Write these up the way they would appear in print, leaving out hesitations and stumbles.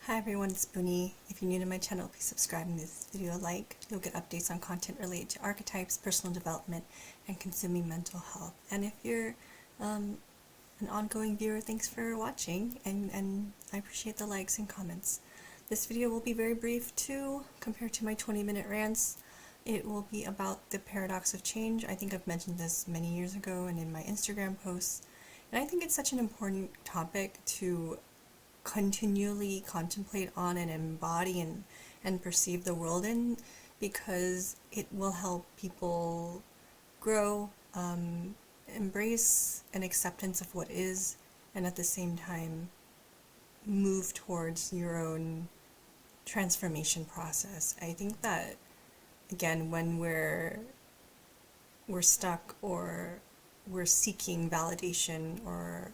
Hi everyone, it's Booney. If you're new to my channel, please subscribe and give this video a like. You'll get updates on content related to archetypes, personal development, and consuming mental health. And if you're an ongoing viewer, thanks for watching, and I appreciate the likes and comments. This video will be very brief too, compared to my 20-minute rants. It will be about the paradox of change. I think I've mentioned this many years ago and in my Instagram posts. And I think it's such an important topic to continually contemplate on and embody and perceive the world in, because it will help people grow, embrace an acceptance of what is, and at the same time move towards your own transformation process. I think that, again, when we're stuck or we're seeking validation or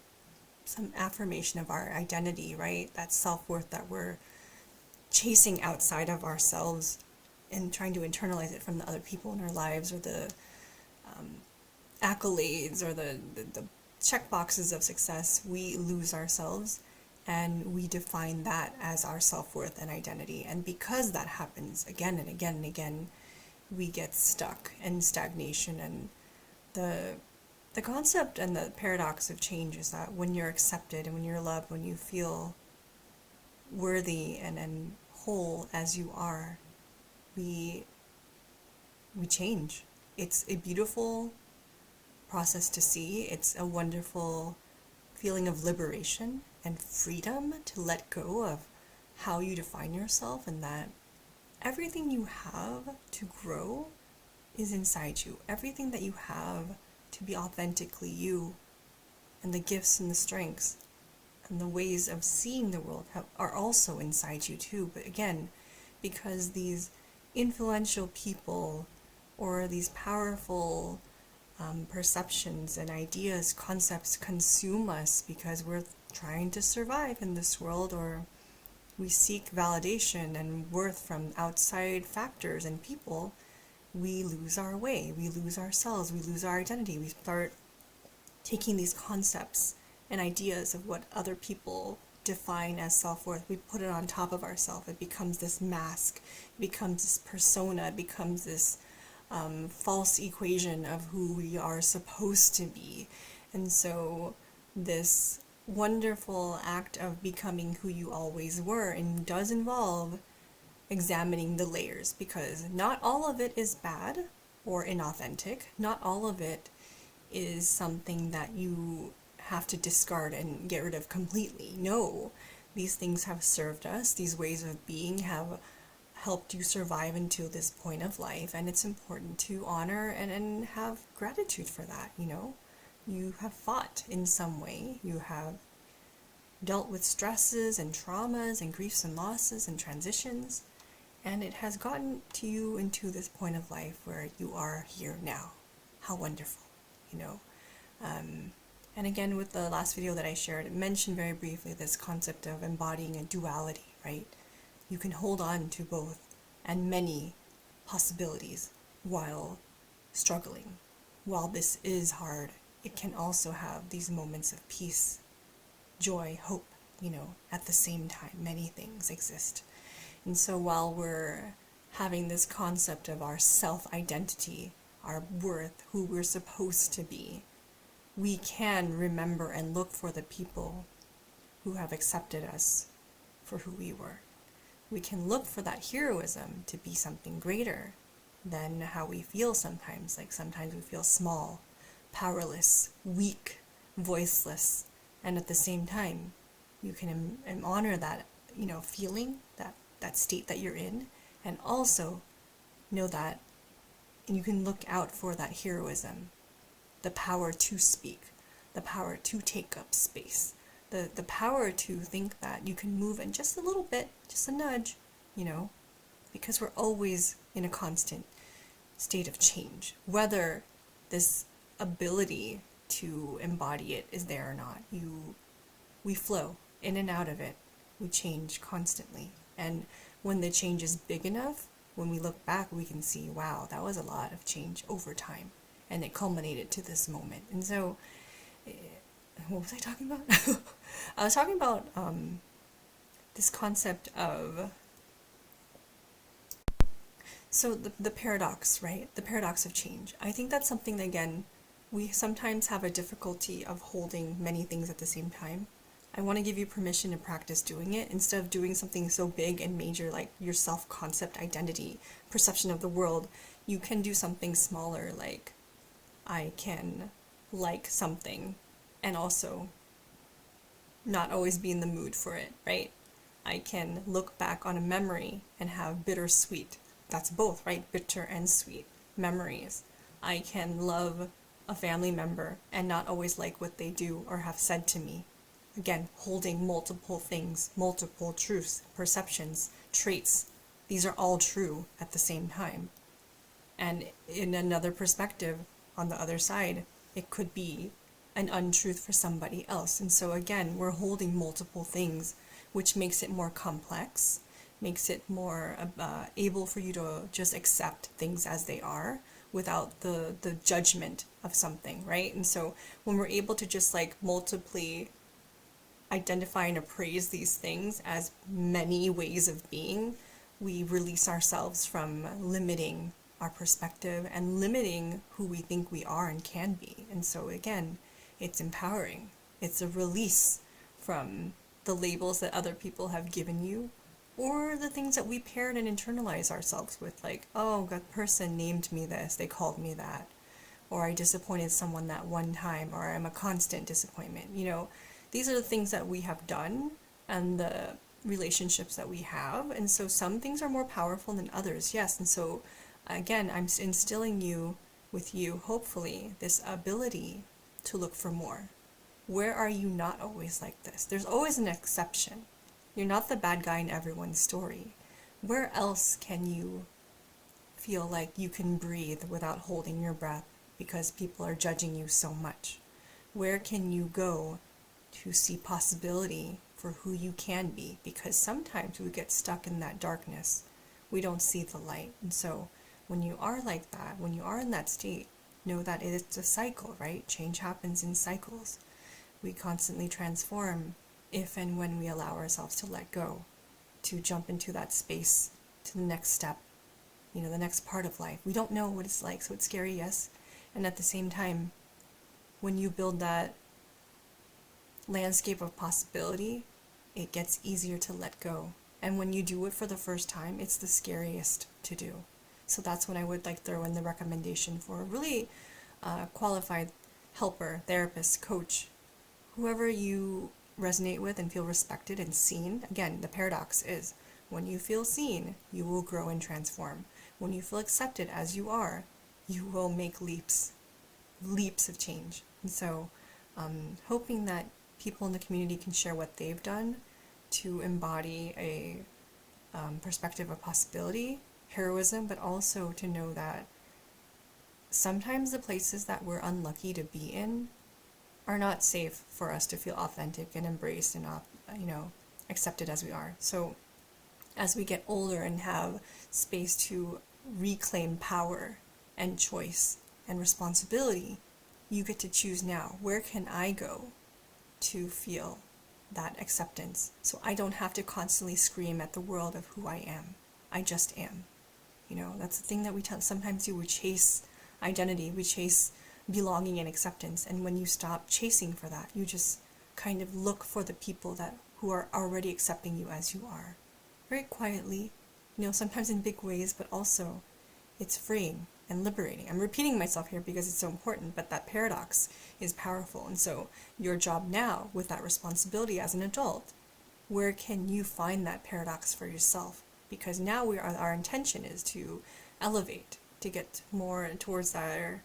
some affirmation of our identity, right? That self-worth that we're chasing outside of ourselves and trying to internalize it from the other people in our lives, or the accolades or the check boxes of success, we lose ourselves and we define that as our self-worth and identity. And because that happens again and again and again, we get stuck in stagnation. And the concept and the paradox of change is that when you're accepted and when you're loved, when you feel worthy and whole as you are, we change. It's a beautiful process to see. It's a wonderful feeling of liberation and freedom to let go of how you define yourself, and that everything you have to grow is inside you. Everything that you have to be authentically you, and the gifts and the strengths and the ways of seeing the world are also inside you too. But again, because these influential people or these powerful perceptions and ideas, concepts consume us because we're trying to survive in this world, or we seek validation and worth from outside factors and people, we lose our way, we lose ourselves, we lose our identity. We start taking these concepts and ideas of what other people define as self-worth, we put it on top of ourselves. It becomes this mask, it becomes this persona, it becomes this false equation of who we are supposed to be. And so this wonderful act of becoming who you always were, and does involve examining the layers, because not all of it is bad or inauthentic. Not all of it is something that you have to discard and get rid of completely. No, these things have served us. These ways of being have helped you survive until this point of life, and it's important to honor and have gratitude for that. You know, you have fought in some way. You have dealt with stresses and traumas and griefs and losses and transitions, and it has gotten to you into this point of life where you are here now. How wonderful, you know. And again, with the last video that I shared, it mentioned very briefly this concept of embodying a duality, right? You can hold on to both and many possibilities while struggling. While this is hard, it can also have these moments of peace, joy, hope, you know, at the same time. Many things exist. And so while we're having this concept of our self-identity, our worth, who we're supposed to be, we can remember and look for the people who have accepted us for who we were. We can look for that heroism to be something greater than how we feel sometimes. Like sometimes we feel small, powerless, weak, voiceless, and at the same time, you can honor that, you know, feeling, that state that you're in, and also know that you can look out for that heroism, the power to speak, the power to take up space, the power to think that you can move in just a little bit, just a nudge, you know, because we're always in a constant state of change, whether this ability to embody it is there or not. We flow in and out of it. We change constantly. And when the change is big enough, when we look back, we can see, wow, that was a lot of change over time. And it culminated to this moment. And so, what was I talking about? I was talking about this concept of, so the paradox, right? The paradox of change. I think that's something that, again, we sometimes have a difficulty of holding many things at the same time. I want to give you permission to practice doing it instead of doing something so big and major like your self-concept, identity, perception of the world. You can do something smaller, like I can like something and also not always be in the mood for it, right? I can look back on a memory and have bittersweet. That's both, right? Bitter and sweet memories. I can love a family member and not always like what they do or have said to me. Again, holding multiple things, multiple truths, perceptions, traits. These are all true at the same time. And in another perspective, on the other side, it could be an untruth for somebody else. And so again, we're holding multiple things, which makes it more complex, makes it more able for you to just accept things as they are without the judgment of something, right? And so when we're able to just like multiply identify and appraise these things as many ways of being, we release ourselves from limiting our perspective and limiting who we think we are and can be. And so again, it's empowering. It's a release from the labels that other people have given you or the things that we parrot and internalize ourselves with, like, oh, that person named me this, they called me that, or I disappointed someone that one time, or I'm a constant disappointment. You know, these are the things that we have done and the relationships that we have. And so some things are more powerful than others, yes. And so again, I'm instilling with you, hopefully, this ability to look for more. Where are you not always like this? There's always an exception. You're not the bad guy in everyone's story. Where else can you feel like you can breathe without holding your breath because people are judging you so much? Where can you go to see possibility for who you can be? Because sometimes we get stuck in that darkness. We don't see the light. And so when you are like that, when you are in that state, know that it's a cycle, right? Change happens in cycles. We constantly transform if and when we allow ourselves to let go, to jump into that space, to the next step, you know, the next part of life. We don't know what it's like, so it's scary, yes. And at the same time, when you build that landscape of possibility, it gets easier to let go. And when you do it for the first time, it's the scariest to do. So that's when I would like throw in the recommendation for a really qualified helper, therapist, coach, whoever you resonate with and feel respected and seen. Again, the paradox is when you feel seen, you will grow and transform. When you feel accepted as you are, you will make leaps of change. And so hoping that people in the community can share what they've done to embody a perspective of possibility, heroism, but also to know that sometimes the places that we're unlucky to be in are not safe for us to feel authentic and embraced and, accepted as we are. So as we get older and have space to reclaim power and choice and responsibility, you get to choose now. Where can I go to feel that acceptance? So I don't have to constantly scream at the world of who I am. I just am. You know, that's the thing that we sometimes do. We chase identity. We chase belonging and acceptance. And when you stop chasing for that, you just kind of look for the people who are already accepting you as you are. Very quietly, sometimes in big ways, but also it's freeing and liberating. I'm repeating myself here because it's so important, but that paradox is powerful. And so your job now with that responsibility as an adult, where can you find that paradox for yourself? Because now our intention is to elevate, to get more towards that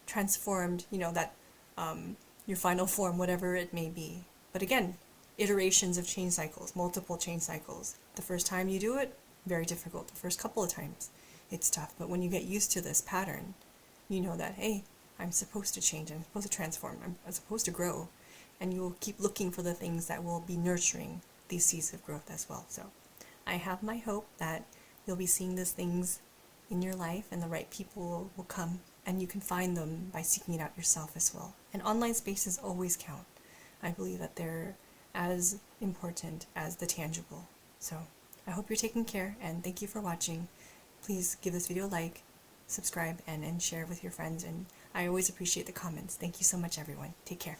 transformed, that your final form, whatever it may be. But again, iterations of change cycles, multiple change cycles. The first time you do it, very difficult. The first couple of times, it's tough. But when you get used to this pattern, you know that, hey, I'm supposed to change, I'm supposed to transform, I'm supposed to grow. And you'll keep looking for the things that will be nurturing these seeds of growth as well. So I have my hope that you'll be seeing these things in your life and the right people will come, and you can find them by seeking it out yourself as well. And online spaces always count. I believe that they're as important as the tangible. So I hope you're taking care, and thank you for watching. Please give this video a like, subscribe, and share with your friends. And I always appreciate the comments. Thank you so much, everyone. Take care.